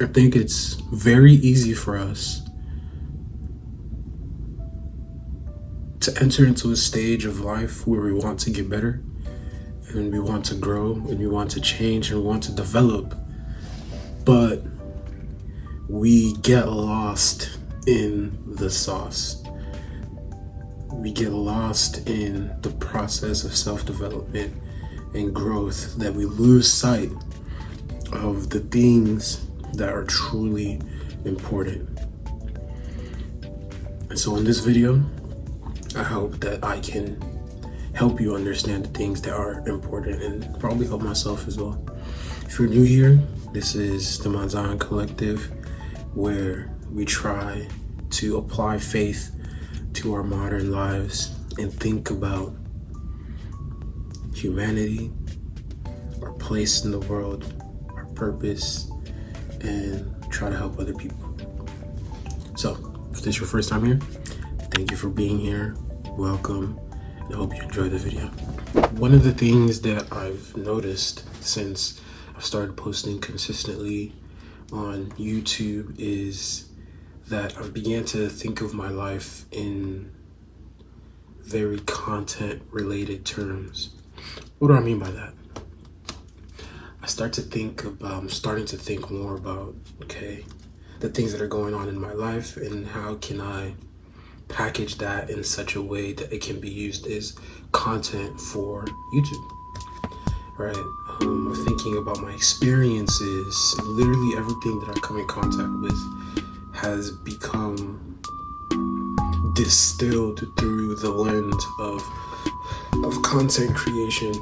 I think it's very easy for us to enter into a stage of life where we want to get better and we want to grow and we want to change and we want to develop, but we get lost in the sauce. We get lost in the process of self-development and growth, that we lose sight of the things that are truly important. And so in this video, I hope that I can help you understand the things that are important and probably help myself as well. If you're new here, this is the Mount Zion Collective, where we try to apply faith to our modern lives and think about humanity, our place in the world, our purpose, and try to help other people. So, if this is your first time here, thank you for being here. Welcome, and I hope you enjoy the video. One of the things that I've noticed since I've started posting consistently on YouTube is that I've began to think of my life in very content related terms. What do I mean by that? I'm starting to think more about, the things that are going on in my life and how can I package that in such a way that it can be used as content for YouTube, right? I'm thinking about my experiences. Literally everything that I come in contact with has become distilled through the lens of content creation,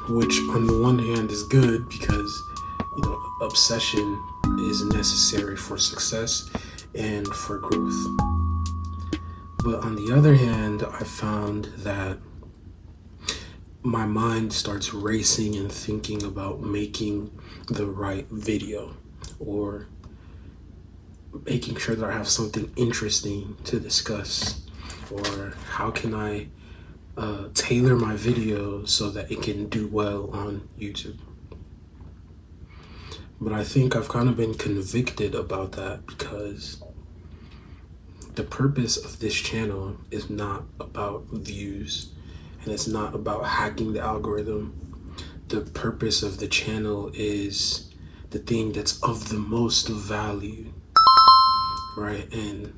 which on the one hand is good because, obsession is necessary for success and for growth. But on the other hand, I found that my mind starts racing and thinking about making the right video or making sure that I have something interesting to discuss, or how can I tailor my video so that it can do well on YouTube. But I think I've kind of been convicted about that because the purpose of this channel is not about views and it's not about hacking the algorithm. The purpose of the channel is the thing that's of the most value, right? And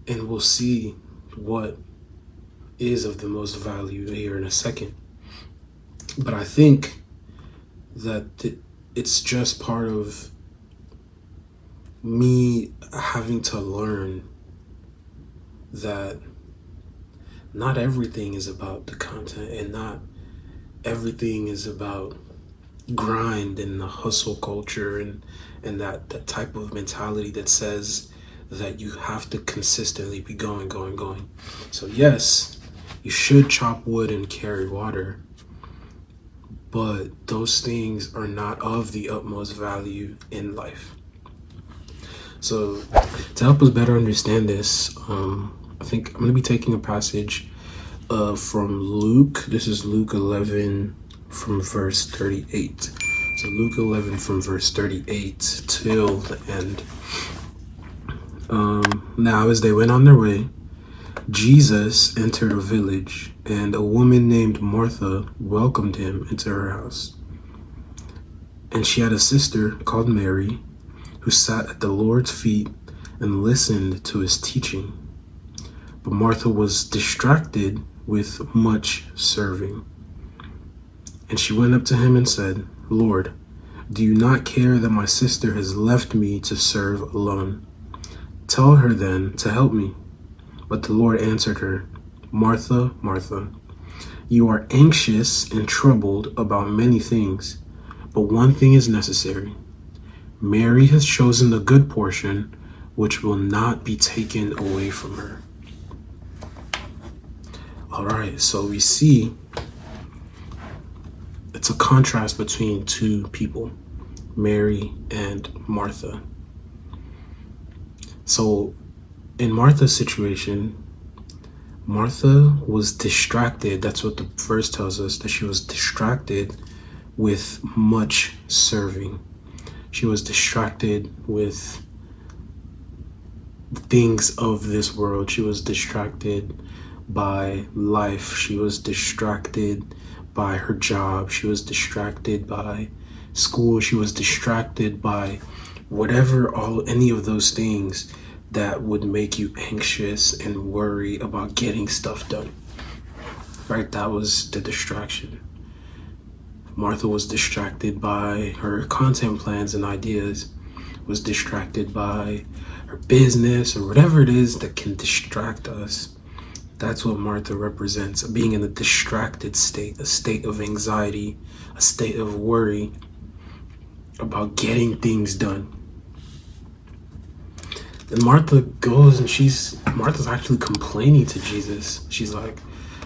we'll see what is of the most value here in a second. But I think that it's just part of me having to learn that not everything is about the content and not everything is about grind and the hustle culture and that type of mentality that says that you have to consistently be going. So yes, you should chop wood and carry water, but those things are not of the utmost value in life. So to help us better understand this, I think I'm going to be taking a passage from Luke. This is Luke 11 from verse 38. So Luke 11 from verse 38 till the end. Now as they went on their way, Jesus entered a village, and a woman named Martha welcomed him into her house. And she had a sister called Mary, who sat at the Lord's feet and listened to his teaching. But Martha was distracted with much serving. And she went up to him and said, "Lord, do you not care that my sister has left me to serve alone? Tell her then to help me." But the Lord answered her, "Martha, Martha, you are anxious and troubled about many things, but one thing is necessary. Mary has chosen the good portion, which will not be taken away from her." All right, so we see it's a contrast between two people, Mary and Martha. So in Martha's situation, Martha was distracted. That's what the verse tells us, that she was distracted with much serving. She was distracted with the things of this world. She was distracted by life. She was distracted by her job. She was distracted by school. She was distracted by any of those things that would make you anxious and worry about getting stuff done. Right? That was the distraction. Martha was distracted by her content plans and ideas, was distracted by her business or whatever it is that can distract us. That's what Martha represents, being in a distracted state, a state of anxiety, a state of worry about getting things done. And Martha goes and Martha's actually complaining to Jesus. She's like,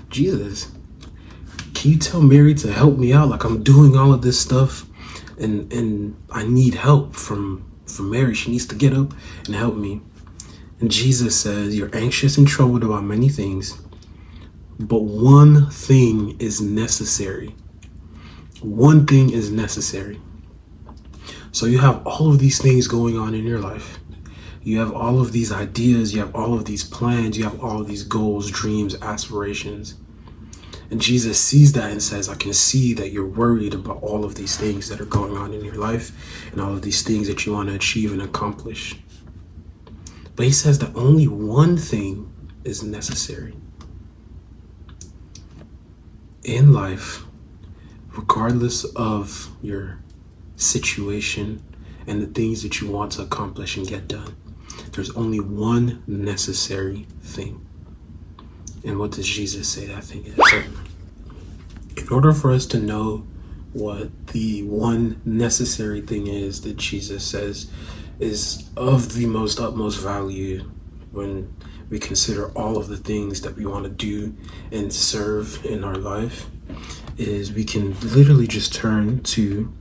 Jesus, can you tell Mary to help me out? Like, I'm doing all of this stuff and I need help from Mary. She needs to get up and help me. And Jesus says, you're anxious and troubled about many things, but one thing is necessary. One thing is necessary. So you have all of these things going on in your life. You have all of these ideas. You have all of these plans. You have all of these goals, dreams, aspirations. And Jesus sees that and says, I can see that you're worried about all of these things that are going on in your life and all of these things that you want to achieve and accomplish. But he says that only one thing is necessary. In life, regardless of your situation and the things that you want to accomplish and get done, there's only one necessary thing. And what does Jesus say that thing is? So, in order for us to know what the one necessary thing is that Jesus says is of the most utmost value when we consider all of the things that we want to do and serve in our life, is we can literally just turn to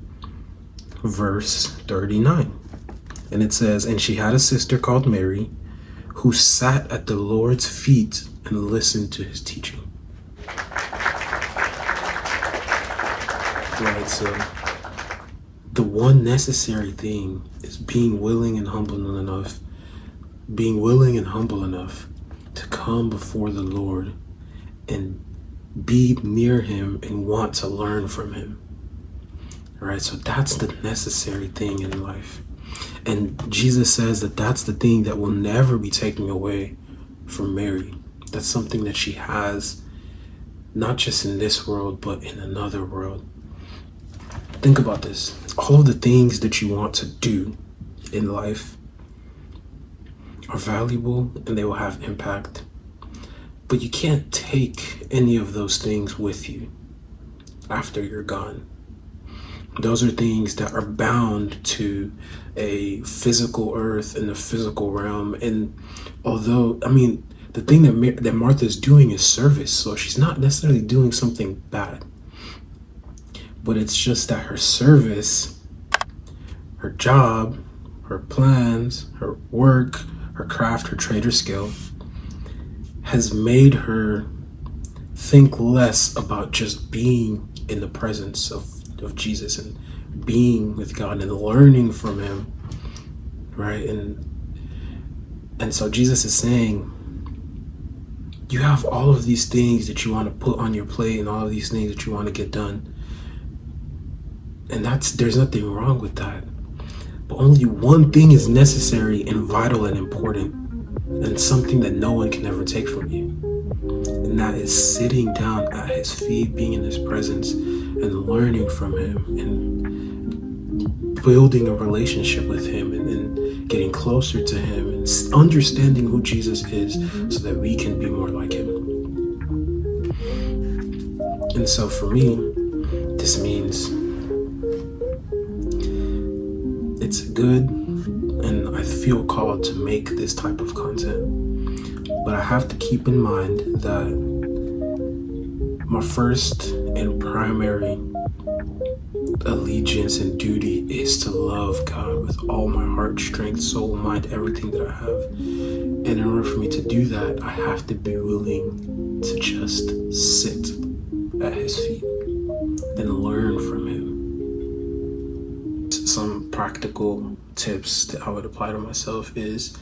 verse 39. And it says, and she had a sister called Mary who sat at the Lord's feet and listened to his teaching. Right, so the one necessary thing is being willing and humble enough to come before the Lord and be near him and want to learn from him. All right, so that's the necessary thing in life. And Jesus says that that's the thing that will never be taken away from Mary. That's something that she has, not just in this world, but in another world. Think about this. All of the things that you want to do in life are valuable and they will have impact. But you can't take any of those things with you after you're gone. Those are things that are bound to a physical earth and the physical realm. And although, the thing that Martha is doing is service, so she's not necessarily doing something bad. But it's just that her service, her job, her plans, her work, her craft, her trade or skill has made her think less about just being in the presence of Jesus and being with God and learning from him, right? And so Jesus is saying, you have all of these things that you want to put on your plate and all of these things that you want to get done. And there's nothing wrong with that. But only one thing is necessary and vital and important, and something that no one can ever take from you. And that is sitting down at his feet, being in his presence and learning from him and building a relationship with him and getting closer to him and understanding who Jesus is so that we can be more like him. And so for me, this means it's good and I feel called to make this type of content, but I have to keep in mind that my first and primary allegiance and duty is to love God with all my heart, strength, soul, mind, everything that I have. And in order for me to do that, I have to be willing to just sit at his feet and learn from him some practical tips that I would apply to myself is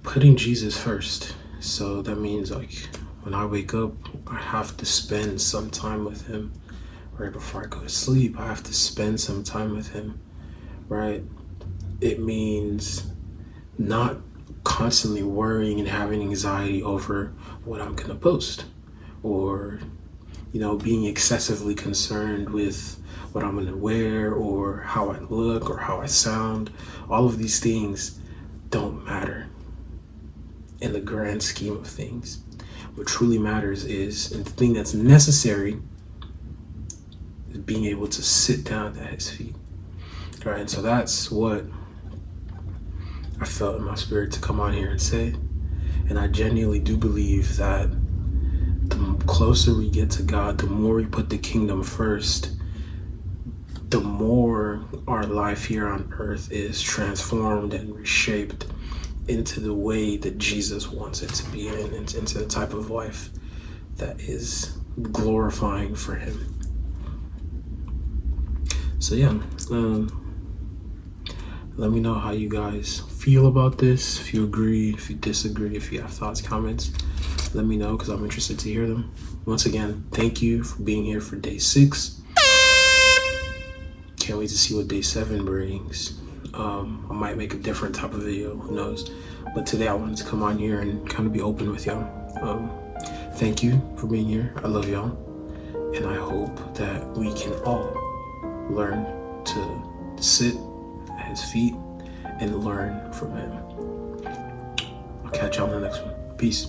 putting Jesus first. So that means like when I wake up, I have to spend some time with him. Right before I go to sleep, I have to spend some time with him, right? It means not constantly worrying and having anxiety over what I'm gonna post, or being excessively concerned with what I'm gonna wear or how I look or how I sound. All of these things don't matter in the grand scheme of things. What truly matters is, and the thing that's necessary, is being able to sit down at his feet. Right, and so that's what I felt in my spirit to come on here and say. And I genuinely do believe that the closer we get to God, the more we put the kingdom first, the more our life here on earth is transformed and reshaped into the way that Jesus wants it to be, and into the type of life that is glorifying for him. So yeah, let me know how you guys feel about this. If you agree, if you disagree, if you have thoughts, comments, let me know, because I'm interested to hear them. Once again, thank you for being here for day 6. Can't wait to see what day 7 brings. I might make a different type of video, who knows. But today I wanted to come on here and kind of be open with y'all. Thank you for being here. I love y'all. And I hope that we can all learn to sit at his feet and learn from him. I'll catch y'all in the next one. Peace.